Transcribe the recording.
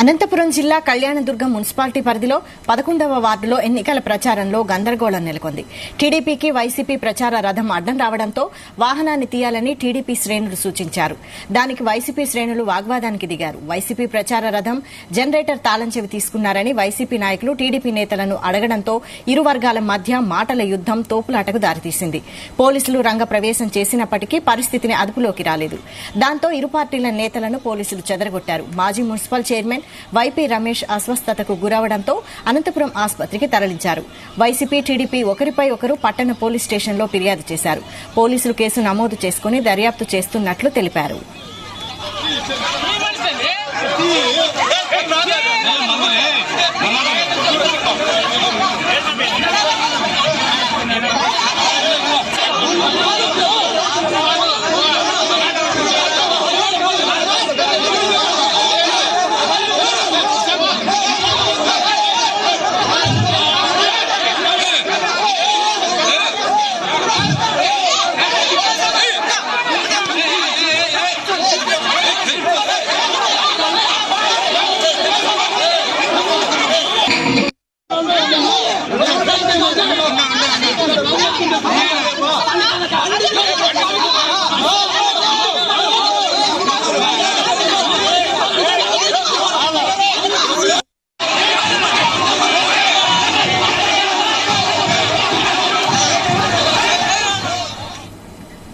అనంతపురం జిల్లా కళ్యాణదుర్గం మున్సిపాలిటీ పరిధిలో 11వ వార్డులో ఎన్నికల ప్రచారంలో గందరగోళం నెలకొంది. టీడీపీకి వైసీపీ ప్రచార రథం అడ్డం రావడంతో వాహనాన్ని తీయాలని టీడీపీ శ్రేణులు సూచించారు. దానికి వైసీపీ శ్రేణులు వాగ్వాదానికి దిగారు. వైసీపీ ప్రచార రథం జనరేటర్ తాళం చెవి తీసుకున్నారని వైసీపీ నాయకులు టీడీపీ నేతలను అడగడంతో ఇరు వర్గాల మధ్య మాటల యుద్దం తోపులాటకు దారితీసింది. పోలీసులు రంగప్రవేశం చేసినప్పటికీ పరిస్థితిని అదుపులోకి రాలేదు. దాంతో ఇరు పార్టీల నేతలను పోలీసులు చెదరగొట్టారు. మాజీ మున్సిపల్ చైర్మన్ వైపీ రమేష్ అస్వస్థతకు గురవడంతో అనంతపురం ఆసుపత్రికి తరలించారు. వైసీపీ టీడీపీ ఒకరిపై ఒకరు పట్టణ పోలీస్ స్టేషన్లో ఫిర్యాదు చేశారు. పోలీసులు కేసు నమోదు చేసుకుని దర్యాప్తు చేస్తున్నట్లు తెలిపారు. No.